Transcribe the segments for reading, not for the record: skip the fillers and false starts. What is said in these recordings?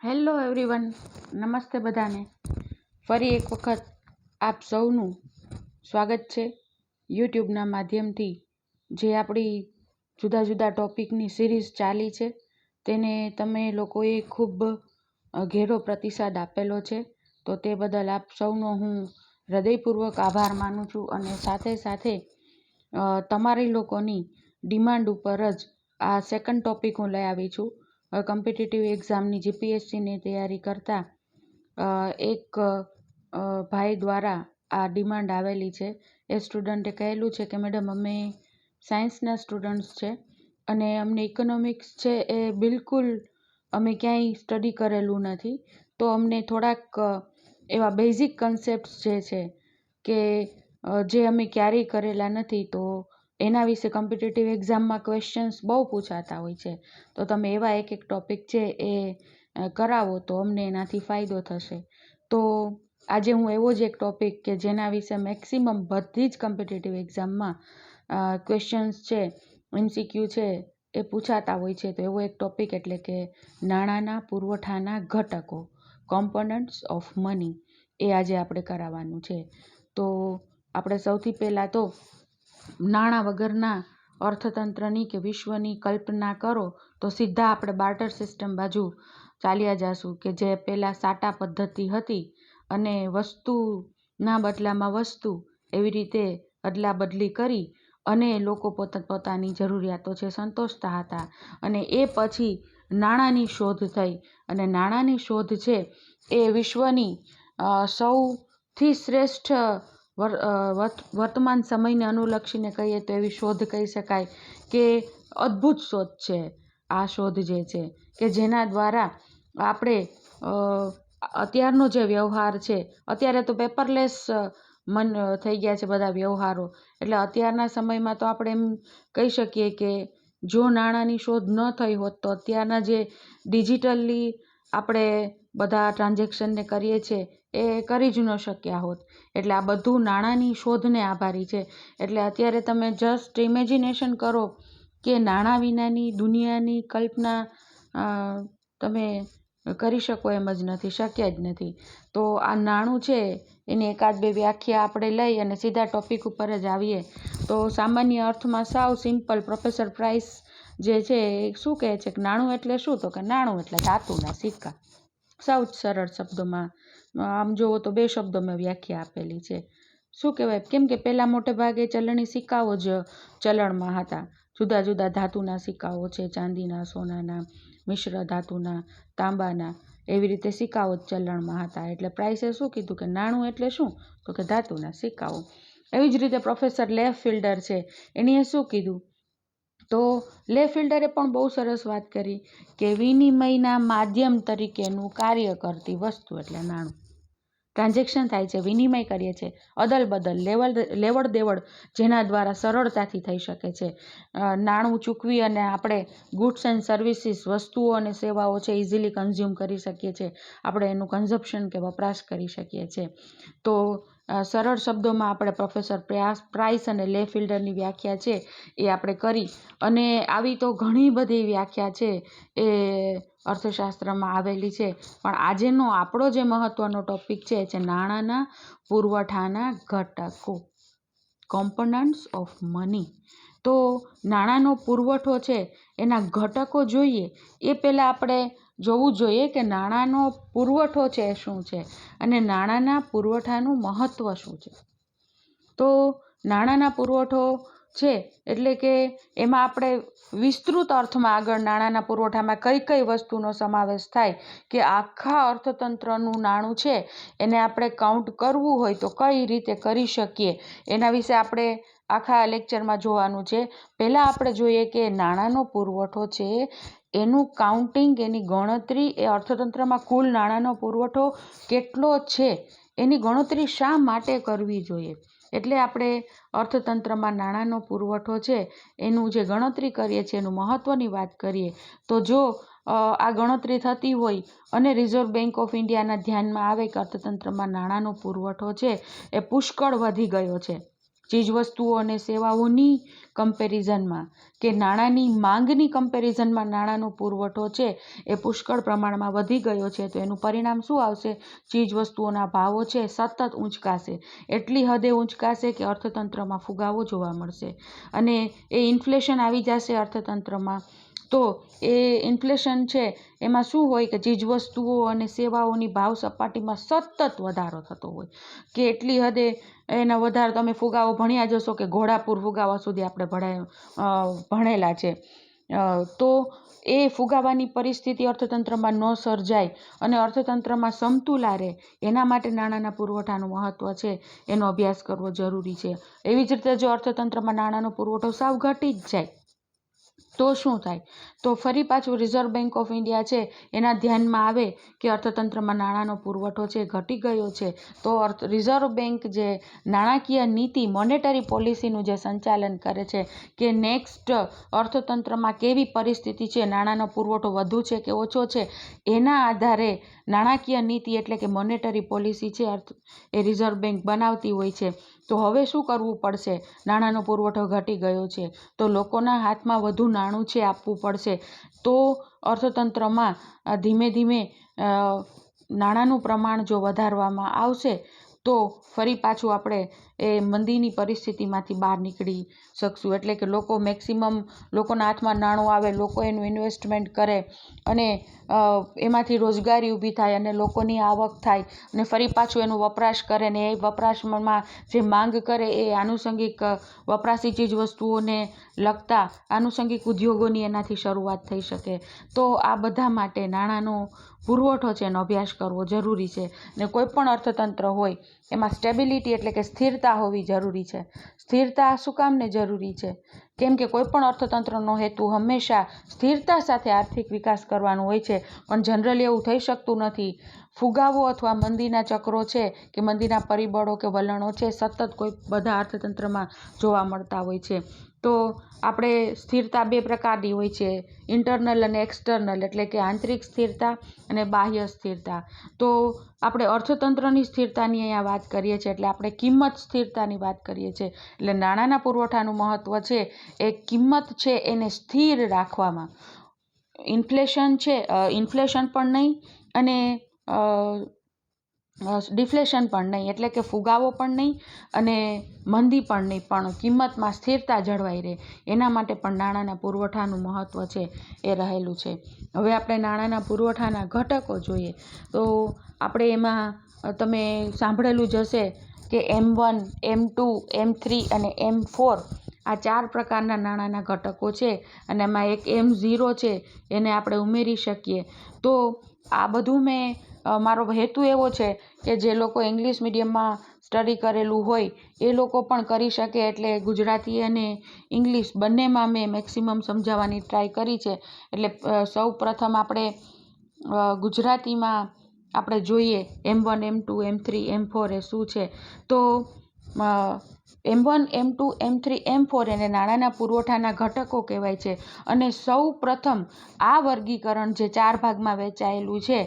Hello everyone, નમસ્તે બધાને. ફરી એક વખત આપ સૌનું સ્વાગત છે યુટ્યુબના માધ્યમથી. જે આપણી જુદા જુદા ટૉપિકની સિરીઝ ચાલી છે તેને તમે લોકોએ ખૂબ ઘેરો પ્રતિસાદ આપેલો છે, તો તે બદલ આપ સૌનો હું હૃદયપૂર્વક આભાર માનું છું. અને સાથે સાથે તમારી લોકોની ડિમાન્ડ ઉપર જ આ સેકન્ડ ટૉપિક હું લઈ આવી છું. કોમ્પિટિટિવ એક્ઝામની જીપીએસસીની તૈયારી કરતા એક ભાઈ દ્વારા આ ડિમાન્ડ આવેલી છે. એ સ્ટુડન્ટે કહેલું છે કે મેડમ, અમે સાયન્સના સ્ટુડન્ટ્સ છે અને અમને ઇકોનોમિક્સ છે એ બિલકુલ અમે ક્યાંય સ્ટડી કરેલું નથી, તો અમને થોડાક એવા બેઝિક કન્સેપ્ટ્સ જે છે કે જે અમે ક્યારેય કરેલા નથી, તો એના વિશે કોમ્પિટિટિવ એક્ઝામમાં ક્વેશ્ચન્સ બહુ પૂછાતા હોય છે, તો તમે એવા એક ટૉપિક છે એ કરાવો તો અમને એનાથી ફાયદો થશે. તો આજે હું એવો જ એક ટૉપિક કે જેના વિશે મેક્સિમમ બધી જ કોમ્પિટિટિવ એક્ઝામમાં ક્વેશ્ચન્સ છે, MCQ છે એ પૂછાતા હોય છે, તો એવો એક ટૉપિક એટલે કે નાણાંના પુરવઠાના ઘટકો, કોમ્પોનન્ટ્સ ઓફ મની, એ આજે આપણે કરાવવાનું છે. તો આપણે સૌથી પહેલાં તો નાણાં વગરના અર્થતંત્રની કે વિશ્વની કલ્પના કરો તો સીધા આપણે બાર્ટર સિસ્ટમ બાજુ ચાલ્યા જાશું, કે જે પહેલાં સાટા પદ્ધતિ હતી અને વસ્તુના બદલામાં વસ્તુ એવી રીતે અદલા બદલી કરી અને લોકો પોતાની જરૂરિયાતો છે સંતોષતા હતા. અને એ પછી નાણાંની શોધ થઈ અને નાણાંની શોધ છે એ વિશ્વની સૌથી શ્રેષ્ઠ વર્તમાન સમયને અનુલક્ષીને કહીએ તો એવી શોધ કહી શકાય કે અદ્ભુત શોધ છે આ શોધ જે છે, કે જેના દ્વારા આપણે અત્યારનો જે વ્યવહાર છે, અત્યારે તો પેપરલેસ થઈ ગયા છે બધા વ્યવહારો, એટલે અત્યારના સમયમાં તો આપણે એમ કહી શકીએ કે જો નાણાંની શોધ ન થઈ હોત તો અત્યારના જે ડિજિટલી આપણે બધા ટ્રાન્ઝેક્શનને કરીએ છીએ એ કરી જ ન શક્યા હોત. એટલે આ બધું નાણાંની શોધને આભારી છે. એટલે અત્યારે તમે જસ્ટ ઇમેજિનેશન કરો કે નાણાં વિનાની દુનિયાની કલ્પના તમે કરી શકો એમ જ નથી, શક્ય જ નથી. તો આ નાણું છે એની એકાદ બે વ્યાખ્યા આપણે લઈ અને સીધા ટૉપિક ઉપર જ આવીએ. તો સામાન્ય અર્થમાં સાવ સિમ્પલ પ્રોફેસર પ્રાઇસ જે છે એ શું કહે છે કે નાણું એટલે શું? તો કે નાણું એટલે ધાતુના સિક્કા. સાવ જ સરળ શબ્દોમાં, આમ જુઓ તો બે શબ્દોમાં વ્યાખ્યા આપેલી છે. શું કહેવાય, કેમ કે પહેલાં મોટે ભાગે ચલણી સિક્કાઓ જ ચલણમાં હતા. જુદા જુદા ધાતુના સિક્કાઓ છે, ચાંદીના, સોનાના, મિશ્ર ધાતુના, તાંબાના, એવી રીતે સિક્કાઓ જ ચલણમાં હતા. એટલે પ્રાઇસે શું કીધું કે નાણું એટલે શું? તો કે ધાતુના સિક્કાઓ. એવી જ રીતે પ્રોફેસર લે ફિલ્ડર છે, એણીએ શું કીધું? તો લે ફિલ્ડરે પણ બહુ સરસ વાત કરી કે વિનિમયના માધ્યમ તરીકેનું કાર્ય કરતી વસ્તુ એટલે નાણું. ટ્રાન્ઝેક્શન થાય છે, વિનિમય કરીએ છીએ, અદલ બદલ, લેવડ દેવડ જેના દ્વારા સરળતાથી થઈ શકે છે. નાણું ચૂકવી અને આપણે ગુડ્સ એન્ડ સર્વિસીસ, વસ્તુઓ અને સેવાઓ છે ઇઝીલી કન્ઝ્યુમ કરી શકીએ છીએ, આપણે એનું કન્ઝપ્શન કે વપરાશ કરી શકીએ છીએ. તો સરળ શબ્દોમાં આપણે પ્રોફેસર પ્રાઇસ અને લે ફિલ્ડરની વ્યાખ્યા છે એ આપણે કરી. અને આવી તો ઘણી બધી વ્યાખ્યા છે એ અર્થશાસ્ત્રમાં આવેલી છે, પણ આજેનો આપણો જે મહત્ત્વનો ટૉપિક છે નાણાંના પુરવઠાના ઘટકો, કોમ્પોનન્ટ્સ ઓફ મની. તો નાણાંનો પુરવઠો છે એના ઘટકો જોઈએ એ પહેલાં આપણે જોવું જોઈએ કે નાણાંનો પુરવઠો છે શું છે અને નાણાંના પુરવઠાનું મહત્ત્વ શું છે. તો નાણાંના પુરવઠો છે એટલે કે એમાં આપણે વિસ્તૃત અર્થમાં આગળ નાણાંના પુરવઠામાં કઈ કઈ વસ્તુનો સમાવેશ થાય, કે આખા અર્થતંત્રનું નાણું છે એને આપણે કાઉન્ટ કરવું હોય તો કઈ રીતે કરી શકીએ, એના વિશે આપણે આખા લેક્ચરમાં જોવાનું છે. પહેલાં આપણે જોઈએ કે નાણાંનો પુરવઠો છે એનું કાઉન્ટિંગ, એની ગણતરી, એ અર્થતંત્રમાં કુલ નાણાંનો પુરવઠો કેટલો છે એની ગણતરી શા માટે કરવી જોઈએ. એટલે આપણે અર્થતંત્રમાં નાણાંનો પુરવઠો છે એનું જે ગણતરી કરીએ છીએ એનું મહત્ત્વની વાત કરીએ તો જો આ ગણતરી થતી હોય અને રિઝર્વ બેન્ક ઓફ ઇન્ડિયાના ધ્યાનમાં આવે કે અર્થતંત્રમાં નાણાંનો પુરવઠો છે એ પુષ્કળ વધી ગયો છે, ચીજવસ્તુઓ અને સેવાઓની કમ્પેરિઝનમાં કે નાણાંની માંગની કમ્પેરિઝનમાં નાણાંનો પુરવઠો છે એ પુષ્કળ પ્રમાણમાં વધી ગયો છે, તો એનું પરિણામ શું આવશે? ચીજવસ્તુઓના ભાવો છે સતત ઊંચકાશે, એટલી હદે ઊંચકાશે કે અર્થતંત્રમાં ફુગાવો જોવા મળશે અને એ ઇન્ફ્લેશન આવી જશે અર્થતંત્રમાં. તો એ ઇન્ફ્લેશન છે એમાં શું હોય કે ચીજવસ્તુઓ અને સેવાઓની ભાવ સપાટીમાં સતત વધારો થતો હોય કે એટલી હદે એના વધારે તમે ફુગાવો ભણ્યા જશો કે ઘોડાપુર ફુગાવા સુધી આપણે ભણેલા છે. તો એ ફુગાવાની પરિસ્થિતિ અર્થતંત્રમાં ન સર્જાય અને અર્થતંત્રમાં સમતુલા રહે એના માટે નાણાંના પુરવઠાનું મહત્ત્વ છે એનો અભ્યાસ કરવો જરૂરી છે. એવી જ રીતે જો અર્થતંત્રમાં નાણાંનો પુરવઠો સાવ ઘટી જ જાય તો શું થાય? તો ફરી પાછું રિઝર્વ બેન્ક ઓફ ઇન્ડિયા છે એના ધ્યાનમાં આવે કે અર્થતંત્રમાં નાણાંનો પુરવઠો છે ઘટી ગયો છે, તો રિઝર્વ બેન્ક જે નાણાકીય નીતિ મોનેટરી પોલિસીનું જે સંચાલન કરે છે કે નેક્સ્ટ અર્થતંત્રમાં કેવી પરિસ્થિતિ છે, નાણાંનો પુરવઠો વધુ છે કે ઓછો છે, એના આધારે નાણાકીય નીતિ એટલે કે મોનેટરી પોલિસી છે એ રિઝર્વ બેન્ક બનાવતી હોય છે. તો હવે શું કરવું પડશે? નાણાંનો પુરવઠો ઘટી ગયો છે તો લોકોના હાથમાં વધુ નાણું છે આપવું પડશે. તો અર્થતંત્રમાં ધીમે ધીમે નાણાંનું પ્રમાણ જો વધારવામાં આવશે તો ફરી પાછું આપણે એ મંદીની પરિસ્થિતિમાંથી બહાર નીકળી શકશું. એટલે કે લોકો મેક્સિમમ લોકોના હાથમાં નાણું આવે, લોકો એનું ઇન્વેસ્ટમેન્ટ કરે અને એમાંથી રોજગારી ઊભી થાય અને લોકોની આવક થાય અને ફરી પાછું એનું વપરાશ કરે ને એ વપરાશમાં જે માંગ કરે એ આનુષંગિક વપરાશી ચીજ વસ્તુઓને લગતા આનુષંગિક ઉદ્યોગોની એનાથી શરૂઆત થઈ શકે. તો આ બધા માટે નાણાંનો પુરવઠો છે એનો અભ્યાસ કરવો જરૂરી છે. ને કોઈ પણ અર્થતંત્ર હોય એમાં સ્ટેબિલિટી એટલે કે સ્થિરતા હોવી જરૂરી છે. સ્થિરતા શું કામને જરૂરી છે? કેમ કે કોઈ પણ અર્થતંત્રનો હેતુ હંમેશા સ્થિરતા સાથે આર્થિક વિકાસ કરવાનો હોય છે, પણ જનરલી એવું થઈ શકતું નથી. ફુગાવો અથવા મંદીના ચક્રો છે કે મંદીના પરિબળો કે વલણો છે સતત કોઈ બધા અર્થતંત્રમાં જોવા મળતા હોય છે. તો આપણે સ્થિરતા બે પ્રકારની હોય છે, ઇન્ટરનલ અને એક્સટર્નલ, એટલે કે આંતરિક સ્થિરતા અને બાહ્ય સ્થિરતા. તો આપણે અર્થતંત્રની સ્થિરતાની અહીંયા વાત કરીએ છીએ એટલે આપણે કિંમત સ્થિરતાની વાત કરીએ છીએ. એટલે નાણાંના પુરવઠાનું મહત્ત્વ છે એ કિંમત છે એને સ્થિર રાખવામાં. ઇન્ફ્લેશન પણ નહીં અને ડિફ્લેશન પણ નહીં, એટલે કે ફુગાવો પણ નહીં અને મંદી પણ નહીં, પણ કિંમતમાં સ્થિરતા જળવાઈ રહે એના માટે પણ નાણાંના પુરવઠાનું મહત્ત્વ છે એ રહેલું છે. હવે આપણે નાણાંના પુરવઠાના ઘટકો જોઈએ તો આપણે એમાં તમે સાંભળેલું જ હશે કે M1, M2, M3 અને M4 આ 4 પ્રકારના નાણાંના ઘટકો છે અને એમાં એક M0 છે એને આપણે ઉમેરી શકીએ. તો આ બધું મારો હેતુ એવો છે કે જે લોકો ઇંગ્લિશ મીડિયમમાં સ્ટડી કરેલું હોય એ લોકો પણ કરી શકે. એટલે ગુજરાતી અને ઇંગ્લિશ બંનેમાં મેં મેક્સિમમ સમજાવવાની ટ્રાય કરી છે. એટલે સૌ પ્રથમ આપણે ગુજરાતીમાં આપણે જોઈએ M1, M2, M3, M4 એ શું છે. તો M1, M2, M3, M4 એને નાણાંના પુરવઠાના ઘટકો કહેવાય છે. અને સૌ પ્રથમ આ વર્ગીકરણ જે 4 ભાગમાં વહેંચાયેલું છે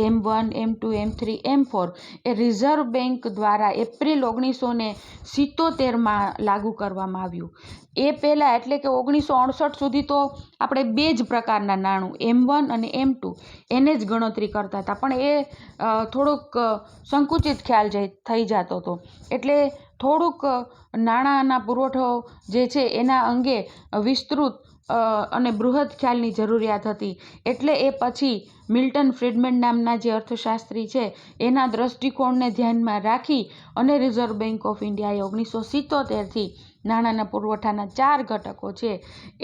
M1, M2, M3, M4 એ રિઝર્વ બેન્ક દ્વારા એપ્રિલ 1977માં લાગુ કરવામાં આવ્યું. એ પહેલાં એટલે કે 1968 સુધી તો આપણે 2 જ પ્રકારના નાણું M1 અને M2 એને જ ગણતરી કરતા હતા, પણ એ થોડુંક સંકુચિત ખ્યાલ થઈ જતો હતો. એટલે થોડુંક નાણાંના પુરવઠો જે છે એના અંગે વિસ્તૃત અને બૃહદ ખ્યાલની જરૂરિયાત હતી. એટલે એ પછી મિલ્ટન ફ્રીડમેન નામના જે અર્થશાસ્ત્રી છે એના દ્રષ્ટિકોણને ધ્યાનમાં રાખી અને રિઝર્વ બેન્ક ઓફ ઇન્ડિયાએ 1977થી નાણાંના પુરવઠાના 4 ઘટકો છે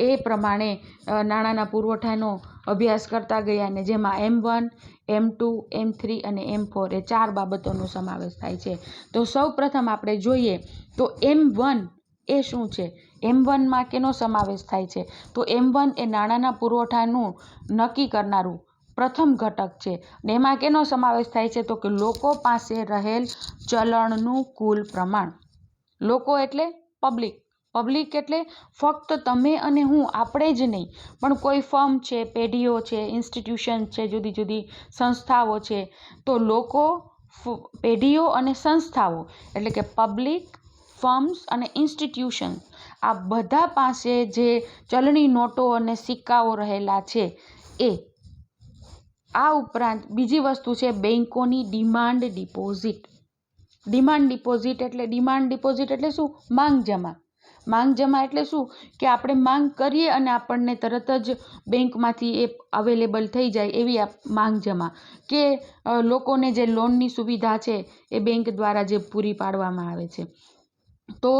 એ પ્રમાણે નાણાંના પુરવઠાનો અભ્યાસ કરતા ગયા અને જેમાં M1, M2, M3 અને M4 એ 4 બાબતોનો સમાવેશ થાય છે. તો સૌ પ્રથમ આપણે જોઈએ તો M1 એ શું છે? M1માં કેનો સમાવેશ થાય છે? તો M1 એ નાણાંના પુરવઠાનું નક્કી કરનારું પ્રથમ ઘટક છે. ને એમાં કેનો સમાવેશ થાય છે? તો કે લોકો પાસે રહેલ ચલણનું કુલ પ્રમાણ. લોકો એટલે પબ્લિક એટલે ફક્ત તમે અને હું, આપણે જ નહીં, પણ કોઈ ફર્મ છે, પેઢીઓ છે, ઇન્સ્ટિટ્યુશન છે, જુદી જુદી સંસ્થાઓ છે. તો લોકો, પેઢીઓ અને સંસ્થાઓ એટલે કે પબ્લિક, ફર્મ્સ અને ઇન્સ્ટિટ્યુશન્સ આ બધા પાસે જે ચલણી નોટો અને સિક્કાઓ રહેલા છે એ. આ ઉપરાંત બીજી વસ્તુ છે બેન્કોની ડિમાન્ડ ડિપોઝિટ. ડિમાન્ડ ડિપોઝિટ એટલે શું? માંગ જમા. માંગ જમા એટલે શું? કે આપણે માંગ કરીએ અને આપણને તરત જ બેંકમાંથી એ અવેલેબલ થઈ જાય એવી માંગ જમા, કે લોકોને જે લોનની સુવિધા છે એ બેંક દ્વારા જે પૂરી પાડવામાં આવે છે. તો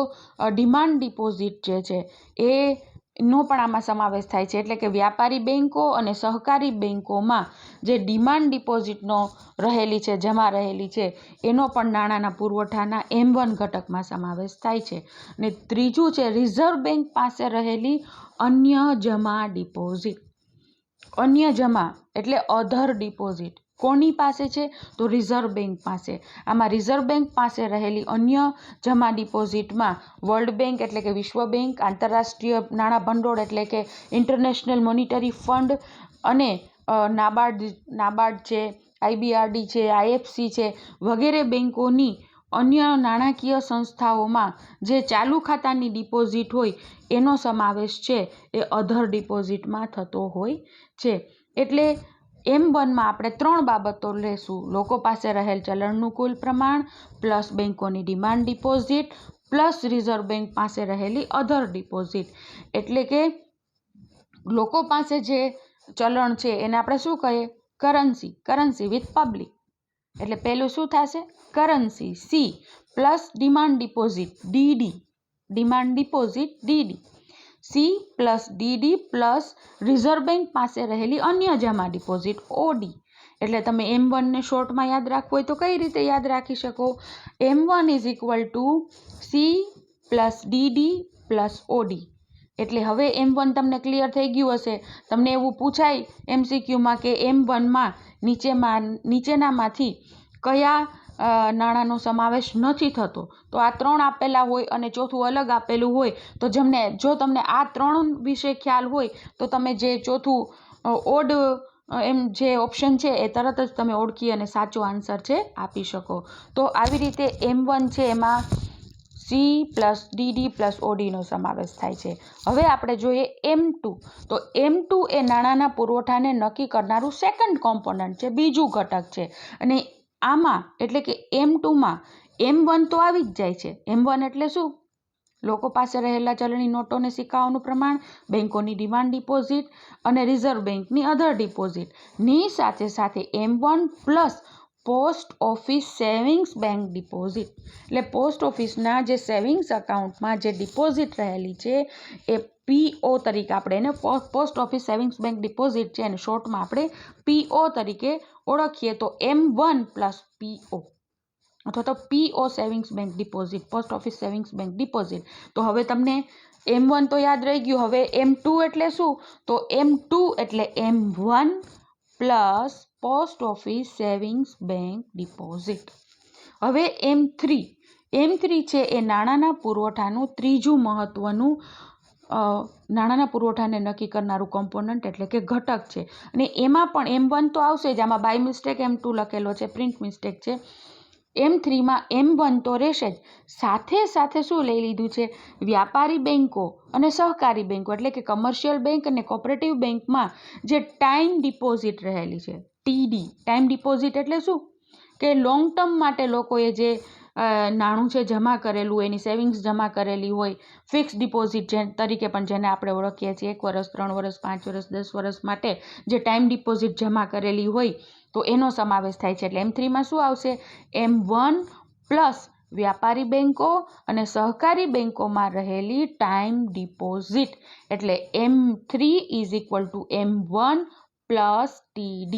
ડિમાન્ડ ડિપોઝિટ જે છે એનો પણ આમાં સમાવેશ થાય છે. એટલે કે વ્યાપારી બેન્કો અને સહકારી બેન્કોમાં જે ડિમાન્ડ ડિપોઝિટનો રહેલી છે, જમા રહેલી છે, એનો પણ નાણાંના પુરવઠાના M1 ઘટકમાં સમાવેશ થાય છે. અને ત્રીજું છે રિઝર્વ બેંક પાસે રહેલી અન્ય જમા ડિપોઝિટ. અન્ય જમા એટલે અધર ડિપોઝિટ કોની પાસે છે? તો રિઝર્વ બેંક પાસે. આમાં રિઝર્વ બેંક પાસે રહેલી અન્ય જમા ડિપોઝિટમાં વર્લ્ડ બેંક એટલે કે વિશ્વ બેંક, આંતરરાષ્ટ્રીય નાણાં ભંડોળ એટલે કે ઇન્ટરનેશનલ મોનિટરી ફંડ, અને નાબાર્ડ છે, IBRD છે, IFC છે વગેરે બેંકોની અન્ય નાણાકીય સંસ્થાઓમાં જે ચાલુ ખાતાની ડિપોઝિટ હોય એનો સમાવેશ છે એ અધર ડિપોઝિટમાં થતો હોય છે. એટલે M1માં આપણે 3 બાબતો લેશું: લોકો પાસે રહેલ ચલણનું કુલ પ્રમાણ, પ્લસ બેંકોની demand deposit, plus reserve bank પાસે રહેલી અધર ડિપોઝિટ. એટલે કે લોકો પાસે જે ચલણ છે એને આપણે શું કહીએ? Currency with public. એટલે પહેલું શું થશે? Currency C, plus demand deposit DD. C plus DD plus reserve bank પાસે રહેલી અન્ય જમા ડિપોઝિટ OD. એટલે તમે M1 ને શોર્ટમાં યાદ રાખવું હોય તો કઈ રીતે યાદ રાખી શકો? M1 is equal two C plus DD plus OD. એટલે હવે M1 તમને ક્લિયર થઈ ગયું હશે. તમને એવું પૂછાય MCQમાં કે M1માં નીચેનામાંથી કયા નાણાંનો સમાવેશ નથી થતો? તો આ 3 આપેલા હોય અને ચોથું અલગ આપેલું હોય તો જો તમને આ 3 વિશે ખ્યાલ હોય તો તમે જે ચોથું ઓડ જે ઓપ્શન છે એ તરત જ તમે ઓળખી અને સાચો આન્સર છે આપી શકો. તો આવી રીતે M1 છે એમાં C પ્લસ DD પ્લસ ODનો સમાવેશ થાય છે. હવે આપણે જોઈએ M2. તો M2 એ નાણાંના પુરવઠાને નક્કી કરનારું સેકન્ડ કોમ્પોનન્ટ છે, બીજું ઘટક છે. અને આમાં એટલે કે M2માં M1 તો આવી જ જાય છે. M1 એટલે શું? લોકો પાસે રહેલા ચલણી નોટો અને સિક્કાઓનું પ્રમાણ, બેંકોની ડિમાન્ડ ડિપોઝિટ અને રિઝર્વ બેંકની અધર ડિપોઝિટ ની સાથે સાથે M1 plus post office savings bank deposit. એટલે પોસ્ટ ઓફિસના જે સેવિંગ્સ એકાઉન્ટમાં જે ડિપોઝિટ રહેલી છે એ PO તરીકે આપણે એને post office savings bank deposit છે અને શોર્ટમાં આપણે PO તરીકે ઓળખીએ. તો M1 પ્લસ PO અથવા તો PO savings bank deposit, post office savings bank deposit. તો હવે તમને M1 તો યાદ રહી ગયું. હવે M2 એટલે શું? તો M2 એટલે M1 plus post office savings bank deposit. હવે M3 છે એ નાણાંના પુરવઠાનું ત્રીજું મહત્વનું નાણાંના પુરવઠાને નક્કી કરનારું કોમ્પોનન્ટ એટલે કે ઘટક છે. અને એમાં પણ M1 તો આવશે જ, આમાં બાય મિસ્ટેક M2 લખેલો છે, પ્રિન્ટ મિસ્ટેક છે. M3માં M1 તો રહેશે જ, સાથે સાથે શું લઈ લીધું છે? વ્યાપારી બેન્કો અને સહકારી બેન્કો એટલે કે કમર્શિયલ બેંક અને કોઓપરેટિવ બેંકમાં જે ટાઈમ ડિપોઝિટ રહેલી છે TD. ટાઈમ ડિપોઝિટ એટલે શું? કે લોંગ ટર્મ માટે લોકોએ જે નાણું છે જમા કરેલું, એની સેવિંગ્સ જમા કરેલી હોય, ફિક્સ ડિપોઝિટ તરીકે પણ જેને આપણે ઓળખીએ છીએ, 1 વર્ષ, 3 વર્ષ, 5 વર્ષ, 10 વર્ષ માટે જે ટાઈમ ડિપોઝિટ જમા કરેલી હોય તો એનો સમાવેશ થાય છે. એટલે M3માં શું આવશે? M1 પ્લસ વ્યાપારી બેન્કો અને સહકારી બેન્કોમાં રહેલી ટાઈમ ડિપોઝિટ. એટલે M3 is equal two M1 plus TD,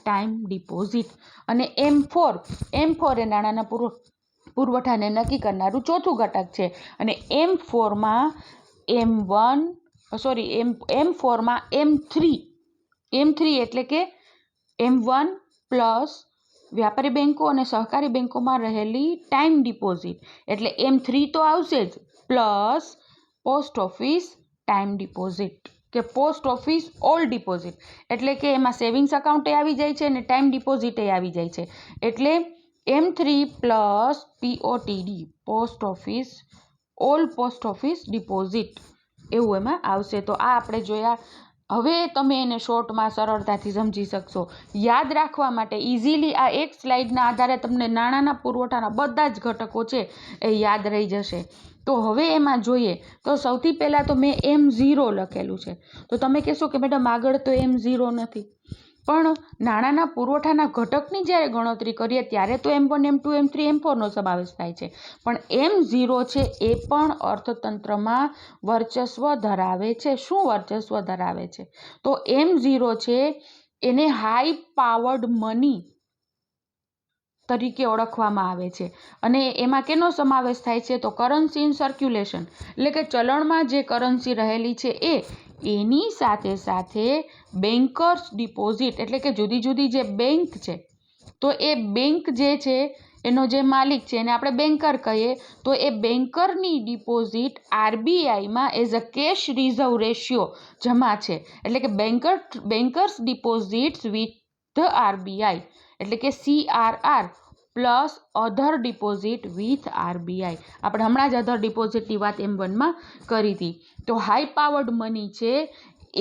time deposit. અને M4 એ નાણાંના પુરવઠાને નક્કી કરનારું ચોથું ઘટક છે. અને M4માં M3 એટલે કે M1 પ્લસ વ્યાપારી બેન્કો અને સહકારી બેન્કોમાં રહેલી ટાઈમ ડિપોઝિટ. એટલે M3 તો આવશે જ, plus post office time deposit કે પોસ્ટ ઓફિસ ઓલ ડિપોઝિટ. એટલે કે એમાં સેવિંગ્સ એકાઉન્ટ આવી જાય છે અને ટાઈમ ડિપોઝિટ આવી જાય છે. એટલે M3 plus POTD, post office, all post office deposit, એવું એમાં આવશે. તો આ આપણે જોયા. હવે તમે એને શોર્ટમાં સરળતાથી સમજી શકશો. યાદ રાખવા માટે ઇઝીલી આ એક સ્લાઇડના આધારે તમને નાણાંના પુરવઠાના બધા જ ઘટકો છે એ યાદ રહી જશે. તો હવે એમાં જોઈએ તો સૌથી પહેલાં તો મેં M0 લખેલું છે. તો તમે કહેશો કે મેડમ આગળ તો M0 નથી, પણ નાણાંના પુરવઠાના ઘટકની જ્યારે ગણતરી કરીએ ત્યારે તો M1, M2, M3, M4નો સમાવેશ થાય છે. પણ M0 છે એ પણ અર્થતંત્રમાં વર્ચસ્વ ધરાવે છે. શું વર્ચસ્વ ધરાવે છે? તો M0 છે એને હાઈ પાવર્ડ મની તરીકે ઓળખવામાં આવે છે. અને એમાં કેનો સમાવેશ થાય છે? તો કરન્સી ઇન સર્ક્યુલેશન, એટલે કે ચલણમાં જે કરન્સી રહેલી છે એની સાથે સાથે બેન્કર્સ ડિપોઝિટ, એટલે કે જુદી જુદી જે બેંક છે તો એ બેંક જે છે એનો જે માલિક છે એને આપણે બેન્કર કહીએ. તો એ બેન્કરની ડિપોઝિટ RBIમાં as a cash reserve ratio જમા છે. એટલે કે બેન્કર્સ ડિપોઝિટ્સ વિથ RBI, એટલે કે CRR plus other deposit with RBI. આપણે હમણાં જ અધર ડિપોઝિટની વાત M1માં કરી હતી. તો હાઈ પાવર્ડ મની છે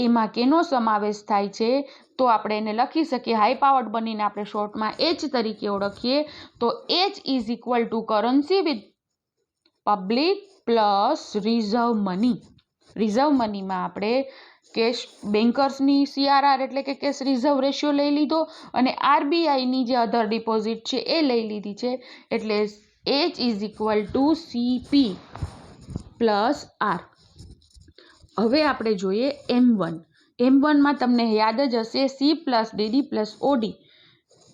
એમાં કેનો સમાવેશ થાય છે? તો આપણે એને લખી શકીએ હાઈ પાવર્ડ મનીને આપણે શોર્ટમાં H તરીકે ઓળખીએ. તો H is equal to currency with public plus reserve money. Reserve મનીમાં આપણે કેશ બેન્કર્સની CRR એટલે કે કેશ રિઝર્વ રેશિયો લઈ લીધો અને RBIની જે અધર ડિપોઝિટ છે એ લઈ લીધી છે. એટલે H is equal two CP plus R. હવે આપણે જોઈએ M1. M1માં તમને યાદ જ હશે C plus DD plus OD.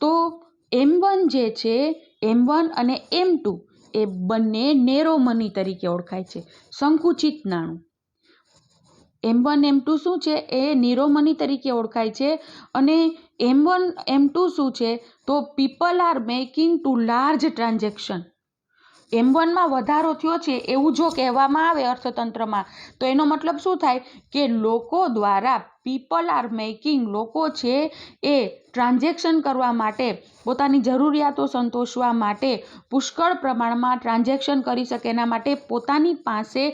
તો M1 જે છે, M1 અને M2 એ બંને નેરો મની તરીકે ઓળખાય છે, સંકુચિત નાણું. M1, M2 શું છે? એ નેરો મની તરીકે ઓળખાય છે. અને M1, M2 શું છે? તો people are making to large transaction. M1માં વધારો થયો છે એવું જો કહેવામાં આવે અર્થતંત્રમાં તો એનો મતલબ શું થાય? કે લોકો દ્વારા પીપલ આર મેકિંગ, લોકો છે એ ટ્રાન્ઝેક્શન કરવા માટે, પોતાની જરૂરિયાતો સંતોષવા માટે પુષ્કળ પ્રમાણમાં ટ્રાન્ઝેક્શન કરી શકે એના માટે પોતાની પાસે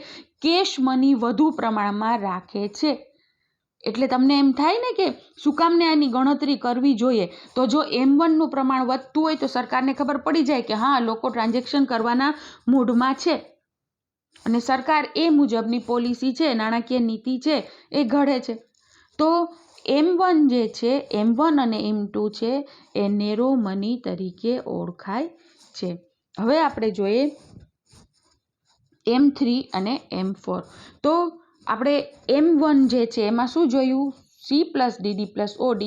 કેશ મની વધુ પ્રમાણમાં રાખે છે. એટલે તમને એમ થાય ને કે શું કામને આની ગણતરી કરવી જોઈએ? તો જો M1નું પ્રમાણ વધતું હોય તો સરકારને ખબર પડી જાય કે હા, લોકો ટ્રાન્ઝેક્શન કરવાના મૂડમાં છે અને સરકાર એ મુજબની પોલિસી છે, નાણાકીય નીતિ છે એ ઘડે છે. તો M1 જે છે, M1 અને M2 છે એ નેરો મની તરીકે ઓળખાય છે. હવે આપણે જોઈએ M3 અને M4. તો આપણે M1 જે છે એમાં શું જોયું? C plus DD plus OD.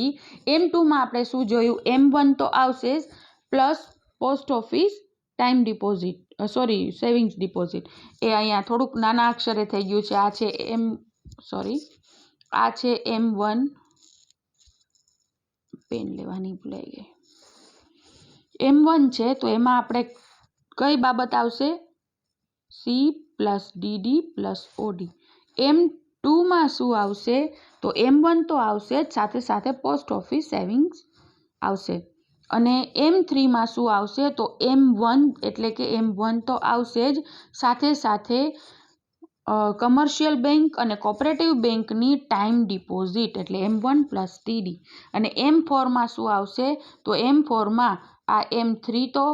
M2માં આપણે શું જોયું? M1 તો આવશે જ, plus post office time deposit, savings deposit. એ અહીંયા થોડુંક નાના અક્ષરે થઈ ગયું છે. આ છે M1. પેન લેવાની ભૂલાઈ ગઈ. M1 છે તો એમાં આપણે કઈ બાબત આવશે? C plus DD plus OD. M2માં શું આવશે? તો M1 તો આવશે જ, સાથે સાથે પોસ્ટ ઓફિસ સેવિંગ્સ આવશે. અને M3માં શું આવશે? તો M1 એટલે કે M1 તો આવશે જ, સાથે સાથે કમર્શિયલ બેંક અને કોઓપરેટિવ બેંકની ટાઈમ ડિપોઝિટ એટલે M1 પ્લસ TD. અને M4માં શું આવશે? તો M4માં આ M3 તો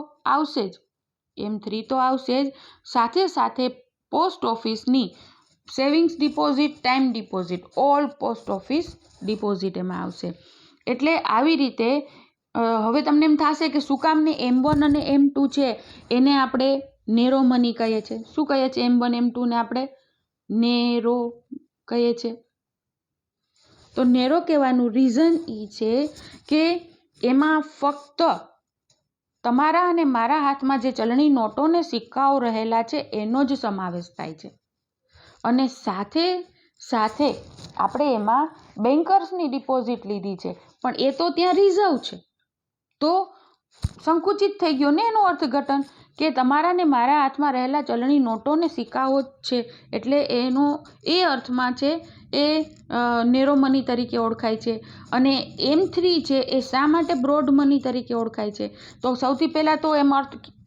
આવશે જ, સાથે સાથે પોસ્ટ ઓફિસની savings deposit, time deposit, all post office deposit એમાં આવશે. એટલે આવી રીતે હવે તમને એમ થશે કે શું કામને M1 અને M2 છે એને આપણે નેરો મની કહીએ છીએ? શું કહીએ છીએ? M1, M2 ને આપણે નેરો કહીએ છીએ. તો નેરો કહેવાનું રીઝન એ છે કે એમાં ફક્ત તમારા અને મારા હાથમાં જે ચલણી નોટો ને સિક્કાઓ રહેલા છે એનો જ સમાવેશ થાય છે. અને સાથે સાથે આપણે એમાં બેન્કર્સની ડિપોઝિટ લીધી છે, પણ એ તો ત્યાં રિઝર્વ છે. તો સંકુચિત થઈ ગયો ને એનું અર્થઘટન, કે તમારા ને મારા હાથમાં રહેલા ચલણી નોટો ને સિક્કાઓ છે. એટલે એનો એ અર્થમાં છે એ નેરો મની તરીકે ઓળખાય છે અને M3 છે એ શા માટે બ્રોડ મની તરીકે ઓળખાય છે? તો સૌથી પહેલાં તો એમ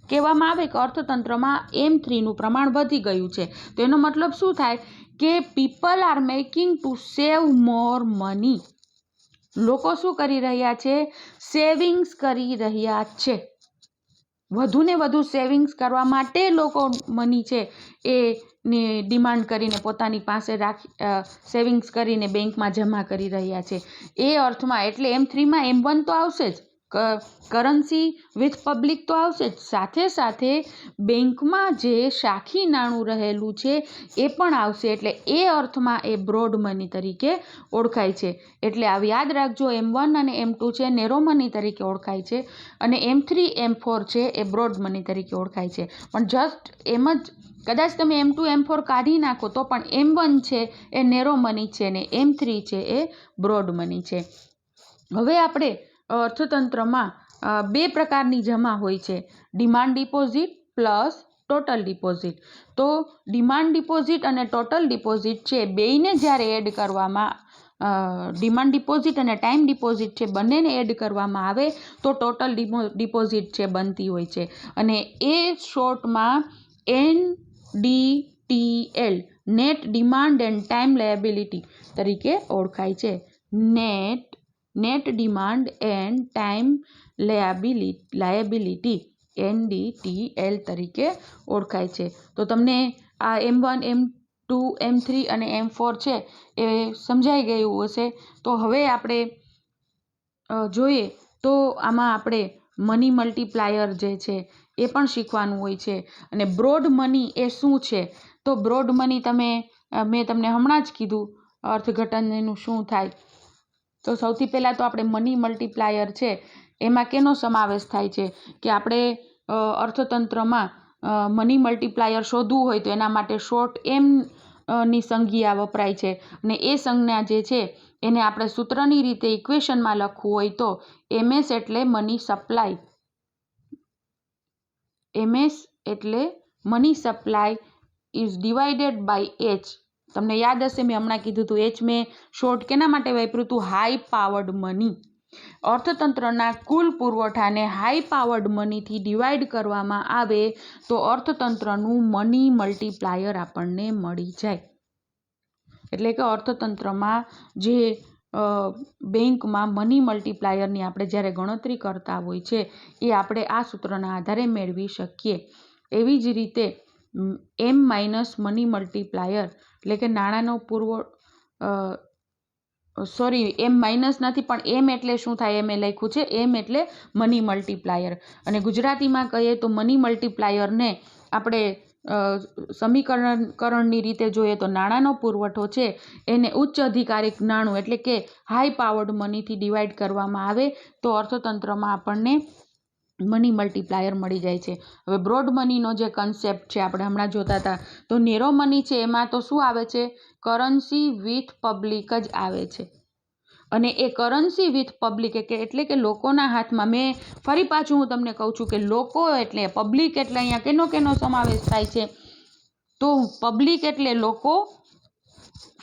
કહેવામાં આવે કે અર્થતંત્રમાં M3નું પ્રમાણ વધી ગયું છે. તો એનો મતલબ શું થાય કે people are making to save more money. લોકો શું કરી રહ્યા છે? સેવિંગ્સ કરી રહ્યા છે. વધુને વધુ સેવિંગ્સ કરવા માટે લોકો મની છે એ ડિમાન્ડ કરીને પોતાની પાસે સેવિંગ્સ કરીને બેંકમાં જમા કરી રહ્યા છે. એ અર્થમાં એટલે M3માં M1 તો આવશે જ, કરન્સી વિથ પબ્લિક તો આવશે જ, સાથે સાથે બેંકમાં જે શાખી નાણું રહેલું છે એ પણ આવશે. એટલે એ અર્થમાં એ બ્રોડ મની તરીકે ઓળખાય છે. એટલે આ યાદ રાખજો, M1 અને M2 છે નેરો મની તરીકે ઓળખાય છે અને M3 M4 છે એ બ્રોડ મની તરીકે ઓળખાય છે. પણ જસ્ટ એમ જ કદાચ તમે M2 M4 કાઢી નાખો તો પણ M1 છે એ નેરો મની છે ને M3 છે એ બ્રોડ મની છે. હવે આપણે અર્થતંત્રમાં બે પ્રકારની જમા હોય છે, demand deposit plus total deposit. તો ડિમાન્ડ ડિપોઝિટ અને ટોટલ ડિપોઝિટ છે બેયને જ્યારે એડ કરવામાં ડિમાન્ડ ડિપોઝિટ અને ટાઈમ ડિપોઝિટ છે બંનેને એડ કરવામાં આવે તો ટોટલ ડિપોઝિટ છે બનતી હોય છે અને એ શોર્ટમાં NDTL net demand end time liability તરીકે ઓળખાય છે. Net demand end time liability NDTL તરીકે ઓળખાય છે. તો તમને આ M1 M2 M3 અને M4 છે એ સમજાઈ ગયું હશે. તો હવે આપણે જોઈએ તો આમાં આપણે મની મલ્ટીપ્લાયર જે છે એ પણ શીખવાનું હોય છે. અને બ્રોડ મની એ શું છે? તો બ્રોડ મની મેં તમને હમણાં જ કીધું અર્થઘટન એનું શું થાય. તો સૌથી પહેલાં તો આપણે મની મલ્ટીપ્લાયર છે એમાં કેનો સમાવેશ થાય છે કે આપણે અર્થતંત્રમાં મની મલ્ટીપ્લાયર શોધવું હોય તો એના માટે શોર્ટ M ની સંજ્ઞા વપરાય છે અને એ સંજ્ઞા જે છે એને આપણે સૂત્રની રીતે ઇક્વેશનમાં લખવું હોય તો MS એટલે મની સપ્લાય, MS એટલે money supply is divided by H. તમને યાદ હશે મેં હમણાં કીધું હતું H મેં શોર્ટ કેના માટે વાપર્યું હતું? High powered money. અર્થતંત્રના કુલ પુરવઠાને હાઈ પાવર્ડ મનીથી ડિવાઈડ કરવામાં આવે તો અર્થતંત્રનું મની મલ્ટીપ્લાયર આપણને મળી જાય. એટલે કે અર્થતંત્રમાં જે બેંકમાં મની મલ્ટીપ્લાયરની આપણે જ્યારે ગણતરી કરતા હોય છે એ આપણે આ સૂત્રના આધારે મેળવી શકીએ. એવી જ રીતે M માઇનસ મની મલ્ટીપ્લાયર એટલે કે નાણાંનો M માઇનસ નથી પણ M એટલે શું થાય એ મેં લખ્યું છે. M એટલે મની મલ્ટીપ્લાયર અને ગુજરાતીમાં કહીએ તો મની મલ્ટીપ્લાયરને આપણે સમીકરણની રીતે જોઈએ તો નાણાંનો પુરવઠો છે એને ઉચ્ચ અધિકારિક નાણું એટલે કે હાઈ પાવર્ડ મનીથી ડિવાઈડ કરવામાં આવે તો અર્થતંત્રમાં આપણને મની મલ્ટીપ્લાયર મળી જાય છે. હવે બ્રોડ મનીનો જે કન્સેપ્ટ છે આપણે હમણાં જોતા હતા તો નેરો મની છે એમાં તો શું આવે છે? કરન્સી વિથ પબ્લિક જ આવે છે અને એ કરન્સી વિથ પબ્લિક એટલે કે લોકોના હાથમાં. મેં ફરી પાછું હું તમને કહું છું કે લોકો એટલે પબ્લિક એટલે અહીંયા કેનો સમાવેશ થાય છે? તો પબ્લિક એટલે લોકો,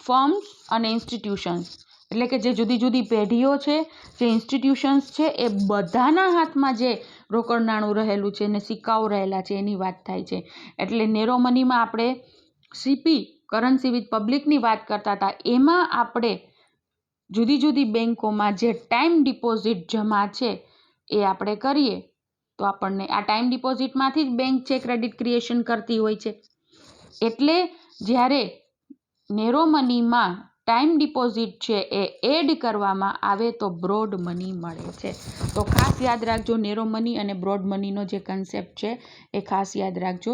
ફર્મ્સ અને ઇન્સ્ટિટ્યુશન્સ એટલે કે જે જુદી જુદી પેઢીઓ છે, જે ઇન્સ્ટિટ્યુશન્સ છે એ બધાના હાથમાં જે રોકડ નાણું રહેલું છે અને સિક્કાઓ રહેલા છે એની વાત થાય છે. એટલે નેરો મનીમાં આપણે CP કરન્સી વિથ પબ્લિકની વાત કરતા હતા. એમાં આપણે જુદી જુદી બેંકોમાં જે ટાઈમ ડિપોઝિટ જમા છે એ આપણે કરીએ તો આપણને આ ટાઈમ ડિપોઝિટમાંથી જ બેંક છે ક્રેડિટ ક્રિએશન કરતી હોય છે. એટલે જ્યારે નેરો મનીમાં ટાઈમ ડિપોઝિટ છે એ એડ કરવામાં આવે તો બ્રોડ મની મળે છે. તો ખાસ યાદ રાખજો, નેરો મની અને બ્રોડ મનીનો જે કન્સેપ્ટ છે એ ખાસ યાદ રાખજો.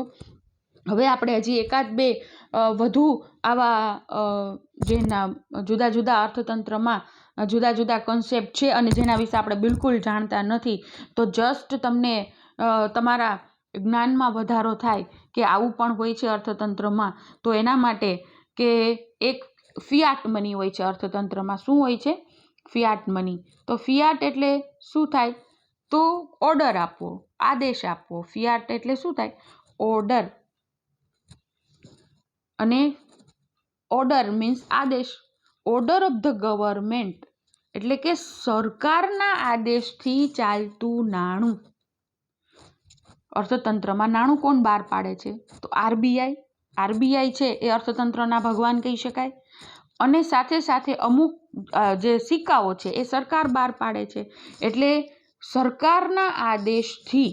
હવે આપણે હજી એકાદ બે વધુ આવા જેના જુદા જુદા અર્થતંત્રમાં જુદા જુદા કન્સેપ્ટ છે અને જેના વિશે આપણે બિલકુલ જાણતા નથી તો જસ્ટ તમને તમારા જ્ઞાનમાં વધારો થાય કે આવું પણ હોય છે અર્થતંત્રમાં. તો એના માટે કે એક ફિયાટ મની હોય છે અર્થતંત્રમાં. શું હોય છે? Fiat money. તો ફિયાટ એટલે શું થાય? તો ઓર્ડર આપવો, આદેશ આપવો. ફિયાટ એટલે શું થાય? ઓર્ડર. અને ઓર્ડર મીન્સ આદેશ. ઓર્ડર ઓફ ધ ગવર્મેન્ટ એટલે કે સરકારના આદેશથી ચાલતું નાણું. અર્થતંત્રમાં નાણું કોણ બહાર પાડે છે? તો આરબીઆઈ છે એ અર્થતંત્રના ભગવાન કહી શકાય. અને સાથે સાથે અમુક જે સિક્કાઓ છે એ સરકાર બહાર પાડે છે. એટલે સરકારના આદેશથી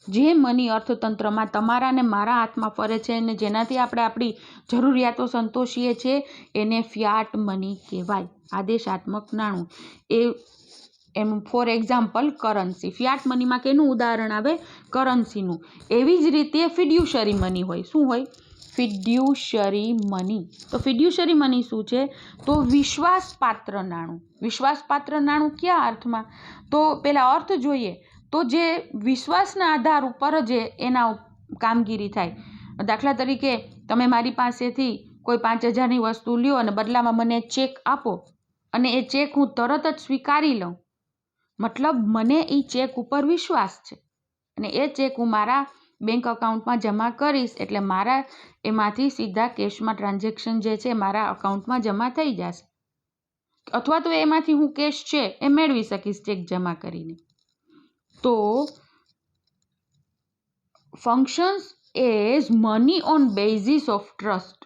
જે મની અર્થતંત્રમાં તમારા ને મારા હાથમાં ફરે છે અને જેનાથી આપણે આપણી જરૂરિયાતો સંતોષીએ છીએ એને ફિયાટ મની કહેવાય, આદેશાત્મક નાણું. એમ ફોર એક્ઝામ્પલ કરન્સી. ફિયાટ મનીમાં કેનું ઉદાહરણ આવે? કરન્સીનું. એવી જ રીતે ફિડ્યુશરી મની હોય. શું હોય? ફિડ્યુશરી મની. તો ફિડ્યુશરી મની શું છે? તો વિશ્વાસપાત્ર નાણું. વિશ્વાસપાત્ર નાણું કયા અર્થમાં? તો પેલા અર્થ જોઈએ તો જે વિશ્વાસના આધાર ઉપર જ એના કામગીરી થાય. દાખલા તરીકે તમે મારી પાસેથી કોઈ 5,000ની વસ્તુ લ્યો અને બદલામાં મને ચેક આપો અને એ ચેક હું તરત જ સ્વીકારી લઉં, મતલબ મને એ ચેક ઉપર વિશ્વાસ છે અને એ ચેક હું મારા બેંક અકાઉન્ટમાં જમા કરીશ એટલે મારા એમાંથી સીધા કેશમાં ટ્રાન્ઝેક્શન જે છે મારા અકાઉન્ટમાં જમા થઈ જશે, અથવા તો એમાંથી હું કેશ છે એ મેળવી શકીશ ચેક જમા કરીને. તો functions as money on basis of trust.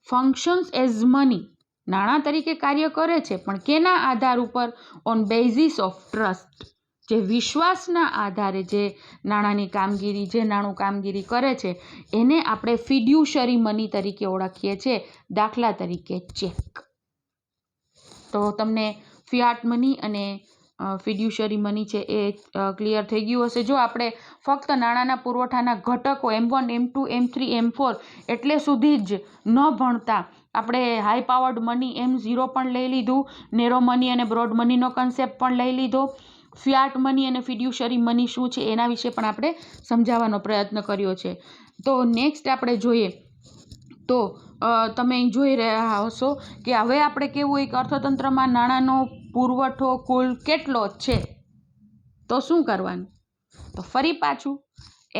Functions as money, નાણાં તરીકે કાર્ય કરે છે પણ કેના આધાર ઉપર? On basis of trust. જે વિશ્વાસના આધારે જે નાણાંની કામગીરી, જે નાણું કામગીરી કરે છે એને આપણે ફિડ્યુશરી મની તરીકે ઓળખીએ છીએ. દાખલા તરીકે ચેક. તો તમને ફિયાટ મની અને ફિડ્યુશરી મની છે એ ક્લિયર થઈ ગયું હશે. જો આપણે ફક્ત નાણાંના પુરવઠાના ઘટકો M1, M2, M3, M4 એટલે સુધી જ ન ભણતા આપણે હાઈ પાવર્ડ મની M0 પણ લઈ લીધું, નેરો મની અને બ્રોડ મનીનો કન્સેપ્ટ પણ લઈ લીધો, ફિયાટ મની અને ફિડ્યુશરી મની શું છે એના વિશે પણ આપણે સમજાવવાનો પ્રયત્ન કર્યો છે. તો નેક્સ્ટ આપણે જોઈએ તો તમે જોઈ રહ્યા હશો કે હવે આપણે કેવું હોય કે અર્થતંત્રમાં નાણાંનો પુરવઠો કુલ કેટલો છે? તો શું કરવાનું? તો ફરી પાછું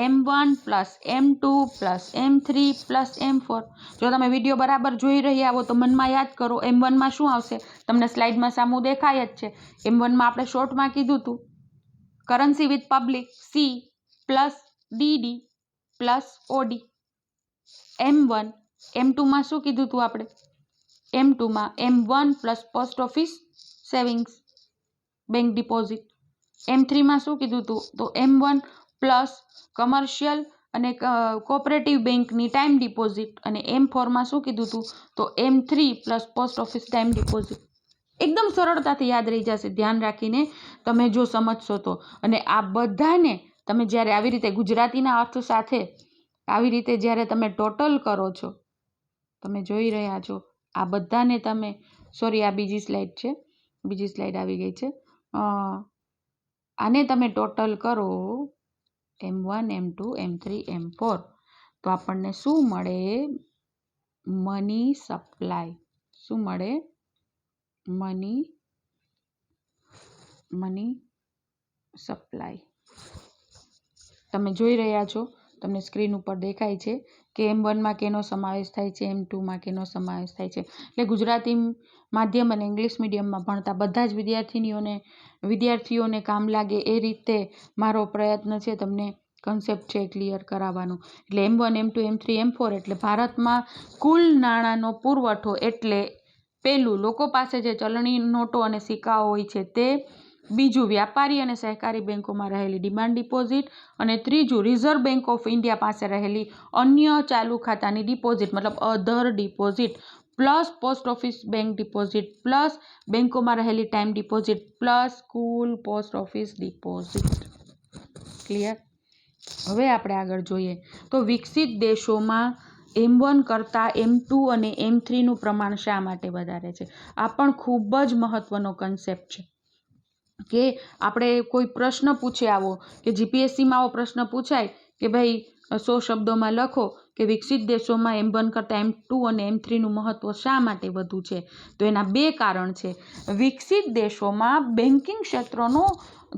M1 plus M2 plus M3 plus M4. જો તમે વિડીયો બરાબર જોઈ રહ્યા હો તો મનમાં યાદ કરો M1માં શું આવશે? તમને સ્લાઇડમાં સામું દેખાય જ છે. M1માં આપણે શોર્ટમાં કીધું હતું currency with public C plus DD plus OD. M1. M2માં શું કીધું હતું આપણે? M2માં M1 plus post office savings bank deposit. M3માં શું કીધું હતું? તો M1 પ્લસ કમર્શિયલ અને કોઓપરેટિવ બેંકની ટાઈમ ડિપોઝિટ. અને M4માં શું કીધું હતું? તો M3 plus post office time deposit. એકદમ સરળતાથી યાદ રહી જશે ધ્યાન રાખીને તમે જો સમજશો તો. અને આ બધાને તમે જ્યારે આવી રીતે ગુજરાતીના અર્થ સાથે આવી રીતે જ્યારે તમે ટોટલ કરો છો, તમે જોઈ રહ્યા છો આ બધાને તમે, સોરી આ બીજી સ્લાઇડ છે, બીજી સ્લાઇડ આવી ગઈ છે. આને તમે ટોટલ કરો M1, M2, M3, M4 તો આપણને શું મળે? Money supply. શું મળે? Money supply. તમે જોઈ રહ્યા છો, તમને સ્ક્રીન ઉપર દેખાય છે કે M1માં કેનો સમાવેશ થાય છે, M2માં કેનો સમાવેશ થાય છે. એટલે ગુજરાતી માધ્યમ અને ઇંગ્લિશ મીડિયમમાં ભણતા બધા જ વિદ્યાર્થીઓને કામ લાગે એ રીતે મારો પ્રયત્ન છે તમને કન્સેપ્ટ છે ક્લિયર કરાવવાનો. એટલે M1, M2, M3, M4 એટલે ભારતમાં કુલ નાણાંનો પુરવઠો એટલે પહેલું લોકો પાસે જે ચલણી નોટો અને સિક્કાઓ હોય છે તે, બીજું વ્યાપારી અને સહકારી બેંકોમાં રહેલી ડિમાન્ડ ડિપોઝિટ, અને ત્રીજું રિઝર્વ બેંક ઓફ ઇન્ડિયા પાસે રહેલી અન્ય ચાલુ ખાતાની ડિપોઝિટ મતલબ other deposit, plus post office bank deposit, plus બેંકોમાં રહેલી ટાઈમ ડિપોઝિટ, પ્લસ કુલ પોસ્ટ ઓફિસ ડિપોઝિટ. ક્લિયર? હવે આપણે આગળ જોઈએ તો વિકસિત દેશોમાં M1 કરતાં M2 અને M3નું પ્રમાણ શા માટે વધારે છે? આ પણ ખૂબ જ મહત્વનો કન્સેપ્ટ છે કે આપણે કોઈ પ્રશ્ન પૂછે આવો કે GPSCમાં આવો પ્રશ્ન પૂછાય કે ભાઈ 100 શબ્દોમાં લખો કે વિકસિત દેશોમાં M1 કરતાં M2 અને M3નું મહત્વ શા માટે વધુ છે? તો એના બે કારણ છે. વિકસિત દેશોમાં બેન્કિંગ ક્ષેત્રનો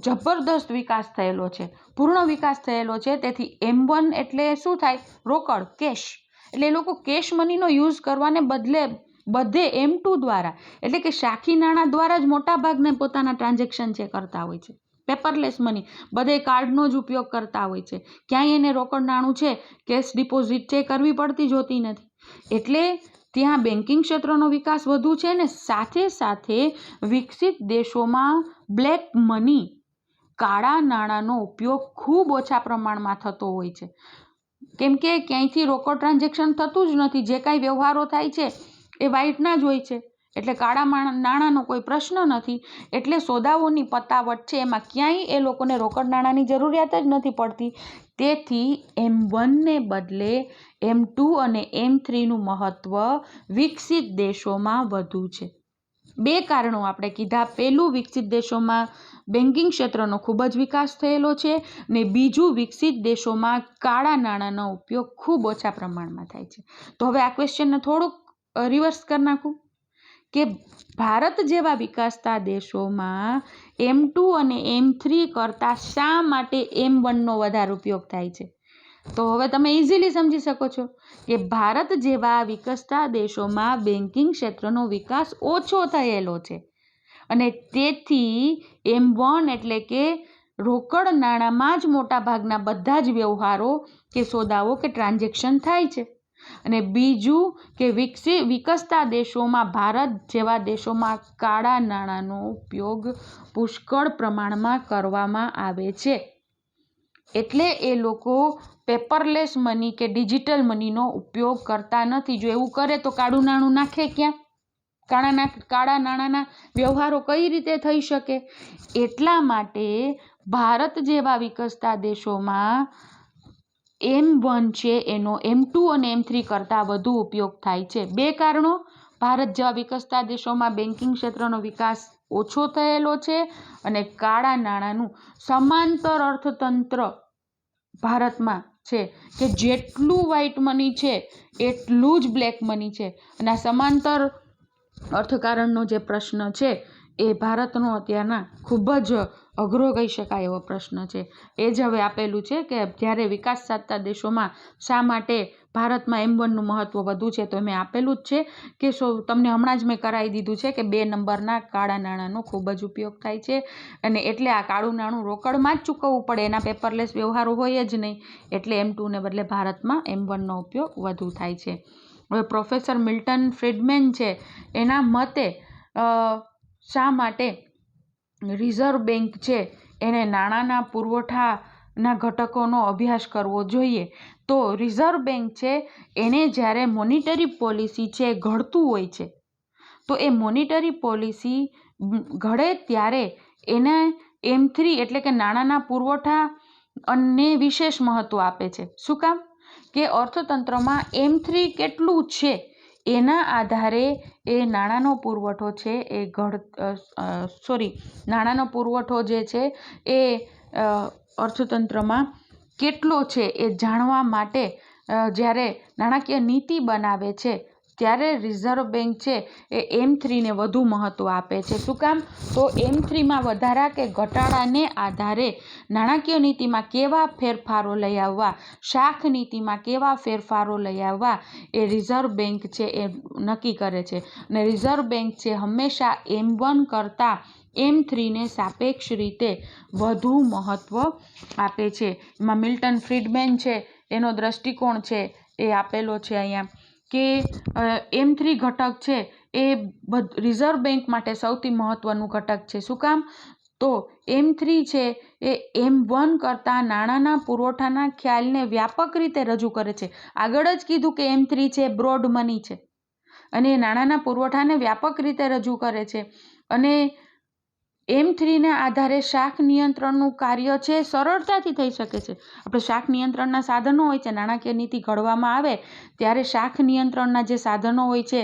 જબરદસ્ત વિકાસ થયેલો છે, પૂર્ણ વિકાસ થયેલો છે. તેથી M1 એટલે શું થાય? રોકડ, કેશ. એટલે એ લોકો કેશ મનીનો યુઝ કરવાને બદલે બધે M2 દ્વારા એટલે કે શાખી નાણાં દ્વારા જ મોટાભાગના પોતાના ટ્રાન્ઝેક્શન છે કરતા હોય છે. પેપરલેસ મની બધે કાર્ડનો જ ઉપયોગ કરતા હોય છે. ક્યાંય એને રોકડ નાણું છે, કેશ ડિપોઝિટ છે કરવી પડતી જ હોતી નથી. એટલે ત્યાં બેન્કિંગ ક્ષેત્રનો વિકાસ વધુ છે ને સાથે સાથે વિકસિત દેશોમાં બ્લેક મની કાળા નાણાંનો ઉપયોગ ખૂબ ઓછા પ્રમાણમાં થતો હોય છે. કેમ કે ક્યાંયથી રોકડ ટ્રાન્ઝેક્શન થતું જ નથી. જે કાંઈ વ્યવહારો થાય છે એ વ્હાઇટના જ હોય છે. એટલે કાળા નાણાંનો કોઈ પ્રશ્ન નથી. એટલે સોદાઓની પતાવટ છે એમાં ક્યાંય એ લોકોને રોકડ નાણાંની જરૂરિયાત જ નથી પડતી. તેથી M1ને બદલે M2 અને M3નું મહત્ત્વ વિકસિત દેશોમાં વધુ છે. 2 કારણો આપણે કીધા. પહેલું, વિકસિત દેશોમાં બેન્કિંગ ક્ષેત્રનો ખૂબ જ વિકાસ થયેલો છે ને બીજું, વિકસિત દેશોમાં કાળા નાણાંનો ઉપયોગ ખૂબ ઓછા પ્રમાણમાં થાય છે. તો હવે આ ક્વેશ્ચનને થોડુંક રિવર્સ કરી નાખું કે ભારત જેવા વિકાસતા દેશોમાં M2 અને M3 કરતાં શા માટે M1નો વધારે ઉપયોગ થાય છે? તો હવે તમે ઇઝીલી સમજી શકો છો કે ભારત જેવા વિકસતા દેશોમાં બેન્કિંગ ક્ષેત્રનો વિકાસ ઓછો થયેલો છે અને તેથી M1 એટલે કે રોકડ નાણાંમાં જ મોટાભાગના બધા જ વ્યવહારો કે સોદાઓ કે ટ્રાન્ઝેક્શન થાય છે. અને બીજું કે વિકસતા દેશોમાં ભારત જેવા દેશોમાં કાળા નાણાંનો ઉપયોગ પુષ્કળ પ્રમાણમાં કરવામાં આવે છે. એટલે એ લોકો પેપરલેસ મની કે ડિજિટલ મનીનો ઉપયોગ કરતા નથી. જો એવું કરે તો કાળું નાણું નાખે ક્યાં? કાળા નાણાંના વ્યવહારો કઈ રીતે થઈ શકે? એટલા માટે ભારત જેવા વિકસતા દેશોમાં M1 છે એનો M2 અને M3 કરતાં વધુ ઉપયોગ થાય છે. 2 કારણો. ભારત જેવા વિકસતા દેશોમાં બેન્કિંગ ક્ષેત્રનો વિકાસ ઓછો થયેલો છે અને કાળા નાણાંનું સમાંતર અર્થતંત્ર ભારતમાં છે કે જેટલું વ્હાઇટ મની છે એટલું જ બ્લેક મની છે. અને આ સમાંતર અર્થકારણનો જે પ્રશ્ન છે એ ભારતનો અત્યારના ખૂબ જ અઘરો કહી શકાય એવો પ્રશ્ન છે. એ જ હવે આપેલું છે કે જ્યારે વિકાસ સાધતા દેશોમાં શા માટે ભારતમાં M1નું મહત્ત્વ વધુ છે. તો મેં આપેલું જ છે કે તમને હમણાં જ મેં કરાવી દીધું છે કે 2 નંબરના કાળા નાણાંનો ખૂબ જ ઉપયોગ થાય છે અને એટલે આ કાળું નાણું રોકડમાં જ ચૂકવવું પડે. એના પેપરલેસ વ્યવહારો હોય જ નહીં. એટલે M2ને બદલે ભારતમાં M1નો ઉપયોગ વધુ થાય છે. હવે પ્રોફેસર મિલ્ટન ફ્રીડમેન છે એના મતે શા માટે રિઝર્વ બેન્ક છે એને નાણાંના પુરવઠાના ઘટકોનો અભ્યાસ કરવો જોઈએ. તો રિઝર્વ બેન્ક છે એને જ્યારે મોનિટરી પોલિસી છે ઘડતું હોય છે તો એ મોનિટરી પોલિસી ઘડે ત્યારે એને M3 એટલે કે નાણાંના પુરવઠા અને વિશેષ મહત્ત્વ આપે છે. શું કામ? કે અર્થતંત્રમાં M3 કેટલું છે એના આધારે એ નાણાંનો પુરવઠો છે એ નાણાંનો પુરવઠો જે છે એ અર્થતંત્રમાં કેટલો છે એ જાણવા માટે જ્યારે નાણાકીય નીતિ બનાવે છે ત્યારે રિઝર્વ બેન્ક છે એ M3ને વધુ મહત્ત્વ આપે છે. શું કામ? તો M3માં વધારા કે ઘટાડાને આધારે નાણાકીય નીતિમાં કેવા ફેરફારો લઈ આવવા, શાખ નીતિમાં કેવા ફેરફારો લઈ આવવા એ રિઝર્વ બેન્ક છે એ નક્કી કરે છે. અને રિઝર્વ બેન્ક છે હંમેશા M1 કરતાં M3ને સાપેક્ષ રીતે વધુ મહત્ત્વ આપે છે. એમાં મિલ્ટન ફ્રીડમેન છે એનો દ્રષ્ટિકોણ છે એ આપેલો છે અહીંયા કે M3 ઘટક છે એ રિઝર્વ બેન્ક માટે સૌથી મહત્ત્વનું ઘટક છે. શું કામ? તો M3 છે એ M1 કરતાં નાણાંના પુરવઠાના ખ્યાલને વ્યાપક રીતે રજૂ કરે છે. આગળ જ કીધું કે M3 છે બ્રોડ મની છે અને નાણાંના પુરવઠાને વ્યાપક રીતે રજૂ કરે છે. અને M3ના આધારે શાખ નિયંત્રણનું કાર્ય છે સરળતાથી થઈ શકે છે. આપણે શાખ નિયંત્રણના સાધનો હોય છે. નાણાકીય નીતિ ઘડવામાં આવે ત્યારે શાખ નિયંત્રણના જે સાધનો હોય છે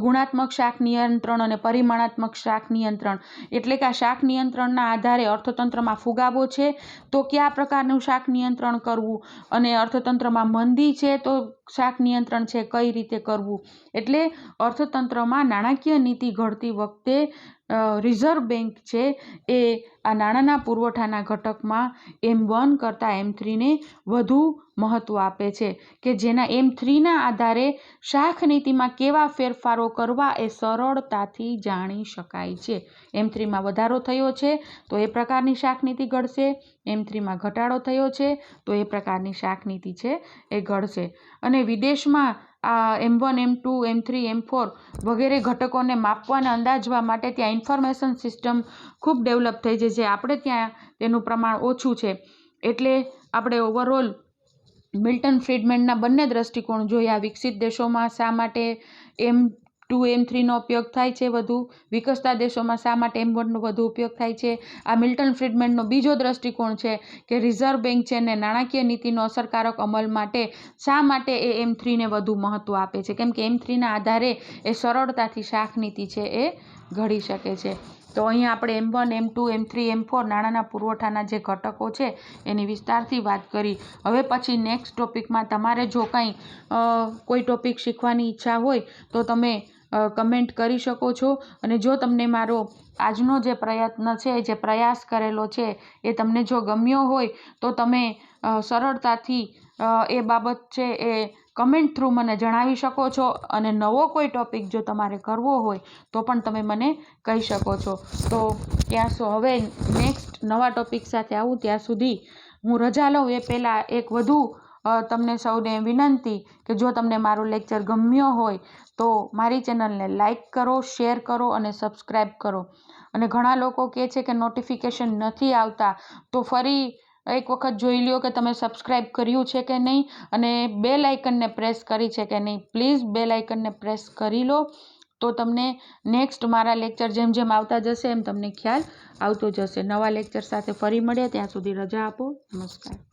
ગુણાત્મક શાખ નિયંત્રણ અને પરિમાણાત્મક શાખ નિયંત્રણ. એટલે કે આ શાખ નિયંત્રણના આધારે અર્થતંત્રમાં ફુગાવો છે તો કયા પ્રકારનું શાખ નિયંત્રણ કરવું અને અર્થતંત્રમાં મંદી છે તો શાખ નિયંત્રણ છે કઈ રીતે કરવું. એટલે અર્થતંત્રમાં નાણાકીય નીતિ ઘડતી વખતે રિઝર્વ બેંક છે એ આ નાણાંના પુરવઠાના ઘટકમાં M1 કરતાં M3ને વધુ મહત્ત્વ આપે છે, કે જેના M3ના આધારે શાખ નીતિમાં કેવા ફેરફારો કરવા એ સરળતાથી જાણી શકાય છે. M3માં વધારો થયો છે તો એ પ્રકારની શાખ નીતિ ઘડશે, M3માં ઘટાડો થયો છે તો એ પ્રકારની શાખ નીતિ છે એ ઘડશે. અને વિદેશમાં આ M1, M2, M3, M4 વગેરે ઘટકોને માપવા અને અંદાજવા માટે ત્યાં ઇન્ફોર્મેશન સિસ્ટમ ખૂબ ડેવલપ થઈ છે, જે આપણે ત્યાં તેનું પ્રમાણ ઓછું છે. એટલે આપણે ઓવરઓલ મિલ્ટન ફ્રીડમેનના બંને દ્રષ્ટિકોણ જોયા. વિકસિત દેશોમાં શા માટે M2, M3નો ઉપયોગ થાય છે વધુ, વિકસતા દેશોમાં શા માટે M1નો વધુ ઉપયોગ થાય છે. આ મિલ્ટન ફ્રીડમેનનો બીજો દ્રષ્ટિકોણ છે કે રિઝર્વ બેંક છે ને નાણાકીય નીતિનો અસરકારક અમલ માટે શા માટે એ M3ને વધુ મહત્ત્વ આપે છે, કેમ કે M3ના આધારે એ સરળતાથી શાખ નીતિ છે એ ઘડી શકે છે. તો અહીંયા આપણે M1, M2, M3, M4 નાણાંના પુરવઠાના જે ઘટકો છે એની વિસ્તારથી વાત કરી. હવે પછી નેક્સ્ટ ટોપિકમાં તમારે જો કંઈ કોઈ ટોપિક શીખવાની ઈચ્છા હોય તો તમે કમેન્ટ કરી શકો છો. અને જો તમને મારો આજનો જે પ્રયત્ન છે, જે પ્રયાસ કરેલો છે એ તમને જો ગમ્યો હોય તો તમે સરળતાથી એ બાબત છે એ કમેન્ટ થ્રુ મને જણાવી શકો છો. અને નવો કોઈ ટોપિક જો તમારે કરવો હોય તો પણ તમે મને કહી શકો છો. તો હવે નેક્સ્ટ નવા ટોપિક સાથે આવું, ત્યાં સુધી હું રજા લઉં એ પહેલાં એક વધુ તમને સૌને વિનંતી કે જો તમને મારો લેક્ચર ગમ્યો હોય તો મારી ચેનલને લાઈક કરો, શેર કરો અને સબસ્ક્રાઈબ કરો. અને ઘણા લોકો કહે છે કે નોટિફિકેશન નથી આવતા, તો ફરી એક વખત જોઈ લ્યો કે તમે સબસ્ક્રાઈબ કર્યું છે કે નહીં અને બેલ આઇકનને પ્રેસ કરી છે કે નહીં. પ્લીઝ બેલ આઇકનને પ્રેસ કરી લો, તો તમને નેક્સ્ટ મારા લેક્ચર જેમ જેમ આવતા જશે એમ તમને ખ્યાલ આવતો જશે. નવા લેક્ચર સાથે ફરી મળીએ, ત્યાં સુધી રજા આપો. નમસ્કાર.